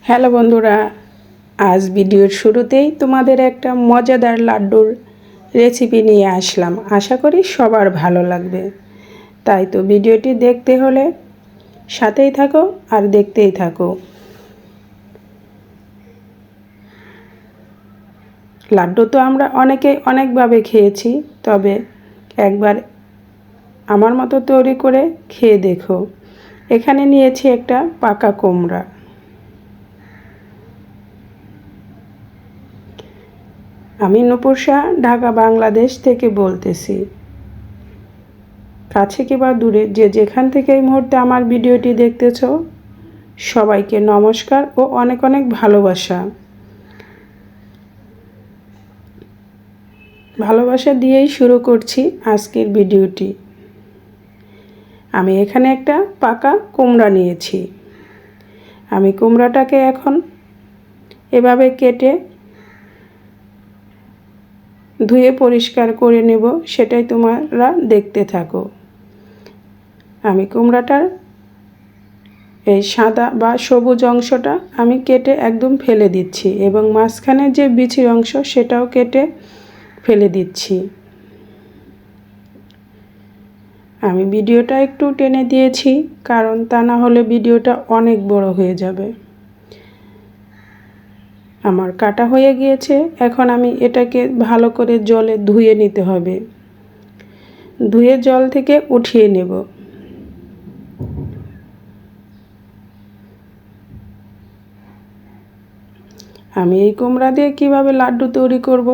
Hello বন্ধুরা, আজ ভিডিওর শুরুতেই তোমাদের একটা মজাদার লাড্ডুর রেসিপি নিয়ে আসলাম। আশা করি সবার ভালো লাগবে। তাই তো ভিডিওটি দেখতে হলে সাথেই থাকো আর দেখতেই থাকো। লাড্ডু তো আমরা অনেকেই অনেকভাবে খেয়েছি, তবে একবার আমার মতো তৈরি করে খেয়ে দেখো। এখানে নিয়েছি একটা পাকা কুমড়া। আমি নূপুর শাহ, ঢাকা, বাংলাদেশ থেকে বলতেছি। কাছে কিংবা দূরে যে যেখান থেকে এই মুহূর্তে আমার ভিডিওটি দেখতেছ, সবাইকে নমস্কার ও অনেক অনেক ভালোবাসা। ভালোবাসা দিয়েই শুরু করছি আজকের ভিডিওটি। আমি এখানে একটা পাকা কুমড়া নিয়েছি। আমি কুমড়াটাকে এখন এভাবে কেটে ধুয়ে পরিষ্কার করে নেব, সেটাই তোমরা দেখতে থাকো। আমি কুমড়াটার এই সাদা বা সবুজ অংশটা আমি কেটে একদম ফেলে দিচ্ছি এবং মাঝখানে যে বিচির অংশ সেটাও কেটে ফেলে দিচ্ছি। আমি ভিডিওটা একটু টেনে দিয়েছি, কারণ তা না হলে ভিডিওটা অনেক বড় হয়ে যাবে। আমার কাটা হয়ে গিয়েছে। এখন আমি এটাকে ভালো করে জলে ধুয়ে নিতে হবে। ধুয়ে জল থেকে উঠিয়ে নেব। আমি এই কুমড়া দিয়ে কীভাবে লাড্ডু তৈরি করব,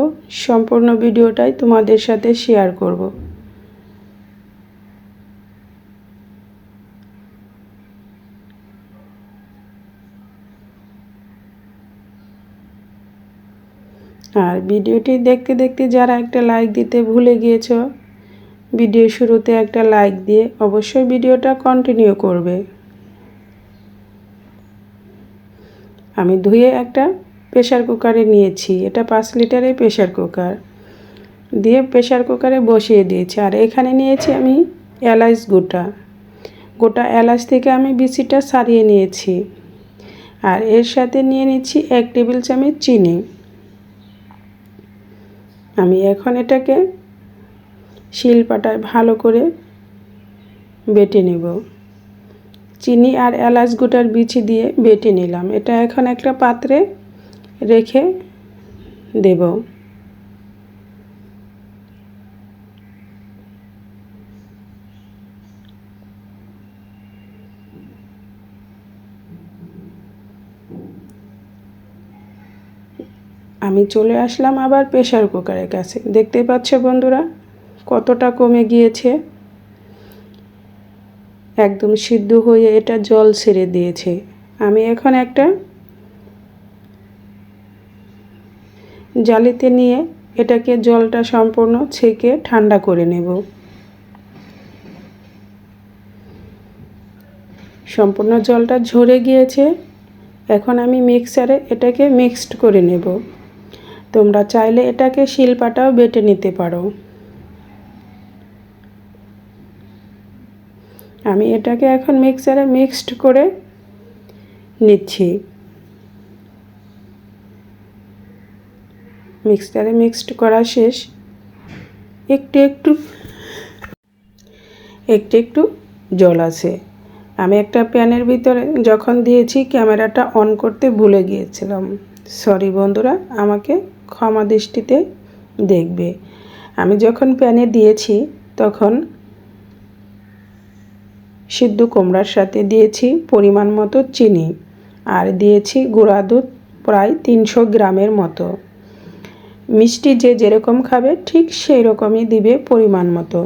সম্পূর্ণ ভিডিওটাই তোমাদের সাথে শেয়ার করব। আর ভিডিওটি দেখতে দেখতে যারা একটা লাইক দিতে ভুলে গিয়েছো, ভিডিও শুরুতে একটা লাইক দিয়ে অবশ্যই ভিডিওটা কন্টিনিউ করবে। আমি ধুয়ে একটা প্রেসার কুকারে নিয়েছি। এটা 5 লিটারের প্রেসার কুকার দিয়ে প্রেসার কুকারে বসিয়ে দিয়েছি। আর এখানে নিয়েছি আমি এলাচ গোটা এলাচ থেকে আমি বিচিটা ছাড়িয়ে নিয়েছি। আর এর সাথে নিয়ে নিচ্ছি 1 টেবিল চামচ চিনি। আমি এখন এটাকে শিলপাটায় ভালো করে বেটে নেব। চিনি আর এলাচ গোটার বিচি দিয়ে বেটে নিলাম। এটা এখন একটা পাত্রে রেখে দেব। আমি চলে আসলাম আবার প্রেসার কুকারের কাছে। দেখতে পাচ্ছ বন্ধুরা কতটা কমে গিয়েছে। একদম সিদ্ধ হয়ে এটা জল ছেড়ে দিয়েছে। আমি এখন একটা জালিতে নিয়ে এটাকে জলটা সম্পূর্ণ ছেঁকে ঠান্ডা করে নেব। সম্পূর্ণ জলটা ঝরে গিয়েছে। এখন আমি মিক্সারে এটাকে মিক্সড করে নেব। তোমরা চাইলে এটাকে শিলপাটাও বেটে নিতে পারো। আমি এটাকে এখন মিক্সারে মিক্সড করে নিচ্ছি। মিক্সারে মিক্সড করা শেষ। একটু একটু জল আছে। আমি একটা প্যানের ভিতরে যখন দিয়েছি ক্যামেরাটা অন করতে ভুলে গিয়েছিলাম। সরি বন্ধুরা, আমাকে ক্ষমা দৃষ্টিতে দেখবে। আমি যখন প্যানে দিয়েছি তখন সিদ্ধ কুমড়ার সাথে দিয়েছি পরিমাণ মতো চিনি আর দিয়েছি গুঁড়া দুধ প্রায় 300 গ্রামের মতো। মিষ্টি যে যেরকম খাবে ঠিক সেই রকমই দিবে পরিমাণ মতো,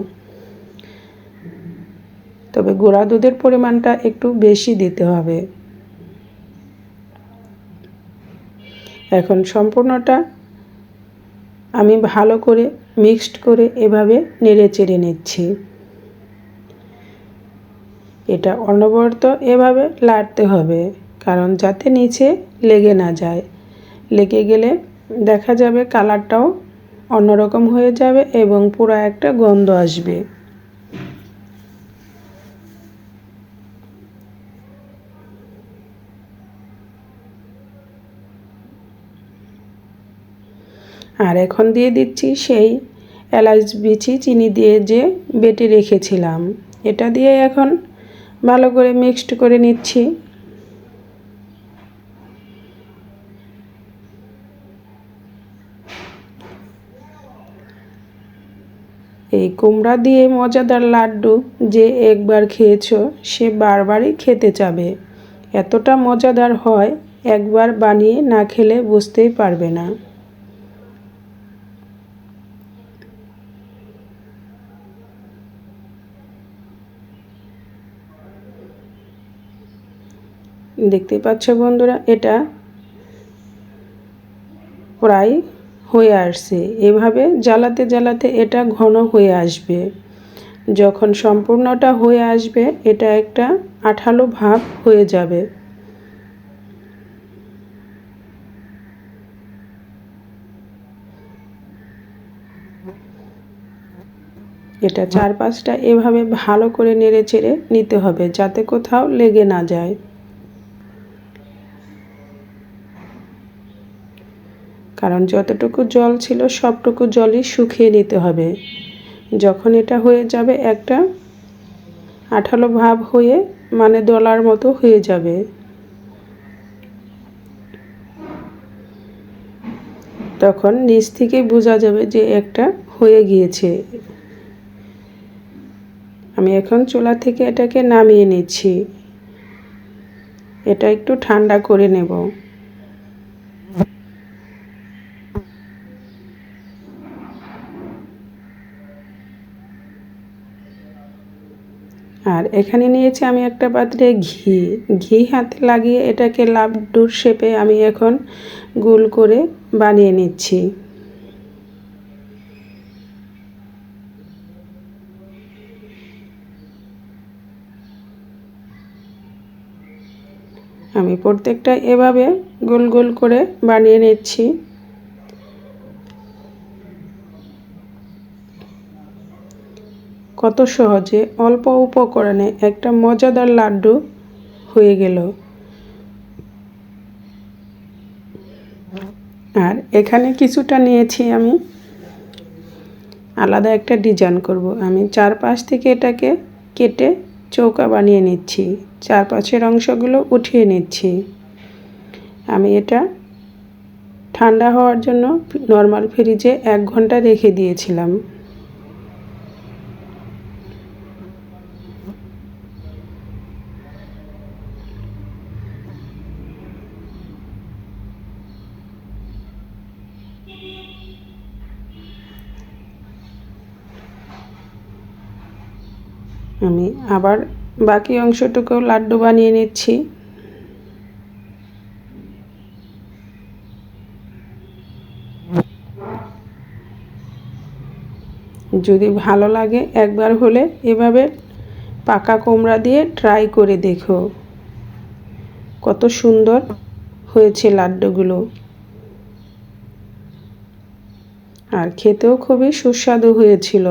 তবে গুঁড়া দুধের পরিমাণটা একটু বেশি দিতে হবে। এখন সম্পূর্ণটা আমি ভালো করে মিক্সড করে এভাবে নেড়ে চেড়ে নিচ্ছি। এটা অনবরত এভাবে লাড়তে হবে, কারণ যাতে নিচে লেগে না যায়। লেগে গেলে দেখা যাবে কালারটাও অন্যরকম হয়ে যাবে এবং পুরো একটা গন্ধ আসবে। আর এখন দিয়ে দিচ্ছি সেই এলাচ বিচি চিনি দিয়ে যে বেটে রেখেছিলাম। এটা দিয়ে এখন ভালো করে মিক্সড করে নিচ্ছি। এই কুমড়া দিয়ে মজাদার লাড্ডু যে একবার খেয়েছো সে বারবারই খেতে চাবে। এতটা মজাদার হয়, একবার বানিয়ে না খেলে বুঝতেই পারবে না। দেখতেই পাচ্ছ বন্ধুরা, এটা প্রায় হয়ে আসছে। এভাবে জ্বালাতে জ্বালাতে এটা ঘন হয়ে আসবে। যখন সম্পূর্ণটা হয়ে আসবে এটা একটা আঠালো ভাব হয়ে যাবে। এটা 4-5টা এভাবে ভালো করে নেড়ে চেড়ে নিতে হবে যাতে কোথাও লেগে না যায়। কারণ যতটুকু জল ছিল সবটুকু জলই শুকিয়ে নিতে হবে। যখন এটা হয়ে যাবে একটা আঠালো ভাব হয়ে মানে দলার মতো হয়ে যাবে, তখন নিচ থেকে বোঝা যাবে যে একটা হয়ে গিয়েছে। আমি এখন চুলা থেকে এটাকে নামিয়ে নিচ্ছি। এটা একটু ঠান্ডা করে নেব। আর এখানে নিয়েছি আমি একটা পাত্রে ঘি হাতে লাগিয়ে এটাকে লাড্ডুর শেপে আমি এখন গোল করে বানিয়ে নিচ্ছি। আমি প্রত্যেকটা এভাবে গোল গোল করে বানিয়ে নিচ্ছি। কত সহজে অল্প উপকরণে একটা মজাদার লাড্ডু হয়ে গেল। আর এখানে কিছুটা নিয়েছি আমি আলাদা একটা ডিজাইন করব। আমি চারপাশ থেকে এটাকে কেটে চৌকা বানিয়ে নিচ্ছি। চারপাশের অংশগুলো উঠিয়ে নিচ্ছি। আমি এটা ঠান্ডা হওয়ার জন্য নর্মাল ফ্রিজে 1 ঘন্টা রেখে দিয়েছিলাম। আমি আবার বাকি অংশটুকু লাড্ডু বানিয়ে নিচ্ছি। যদি ভালো লাগে একবার হলে এভাবে পাকা কুমড়া দিয়ে ট্রাই করে দেখো। কত সুন্দর হয়েছে লাড্ডুগুলো, আর খেতেও খুবই সুস্বাদু হয়েছিল।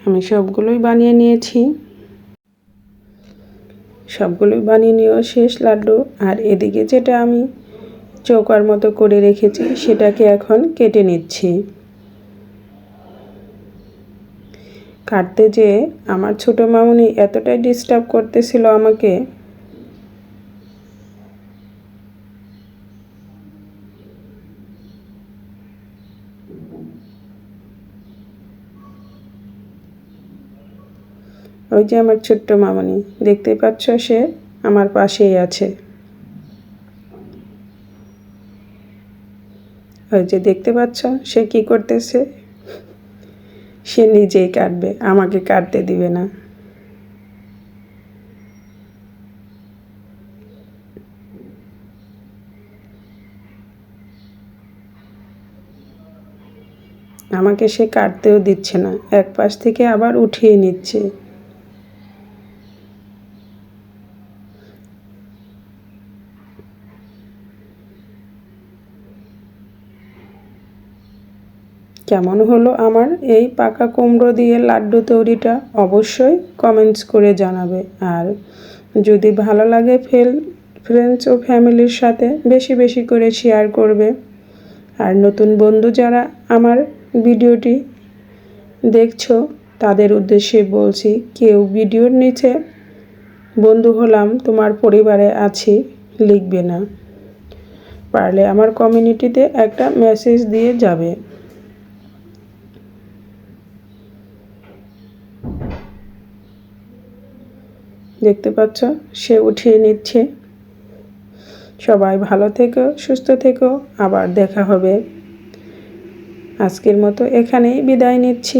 আমি সবগুলোই বানিয়ে নিয়েছি। সবগুলোই বানিয়ে নেওয়া শেষ লাড্ডু। আর এদিকে যেটা আমি চৌকার মতো করে রেখেছি সেটাকে এখন কেটে নিচ্ছি। কাটতে যেয়ে আমার ছোট মামুনি এতটাই ডিস্টার্ব করতেছিল আমাকে, ওই যে আমার ছোট্ট মামুনি দেখতেই পাচ্ছ, সে আমার পাশেই আছে। ওই যে দেখতে পাচ্ছ সে কি করতেছে, সে নিজেই কাটবে, আমাকে কাটতে দিবে না। আমাকে সে কাটতেও দিচ্ছে না, এক পাশ থেকে আবার উঠিয়ে নিচ্ছে। কেমন হলো আমার এই পাকা কুমড়ো দিয়ে লাড্ডু তৈরিটা অবশ্যই কমেন্টস করে জানাবে। আর যদি ভালো লাগে ফ্রেন্ডস ও ফ্যামিলির সাথে বেশি বেশি করে শেয়ার করবে। আর নতুন বন্ধু যারা আমার ভিডিওটি দেখছো তাদের উদ্দেশ্যে বলছি, কেউ ভিডিওর নিচে বন্ধু হলাম তোমার পরিবারে আছি লিখবে না, পারলে আমার কমিউনিটিতে একটা মেসেজ দিয়ে যাবে। দেখতে পাচ্ছ সে উঠিয়ে নিচ্ছে। সবাই ভালো থেকো, সুস্থ থেকো, আবার দেখা হবে। আজকের মতো এখানেই বিদায় নিচ্ছি।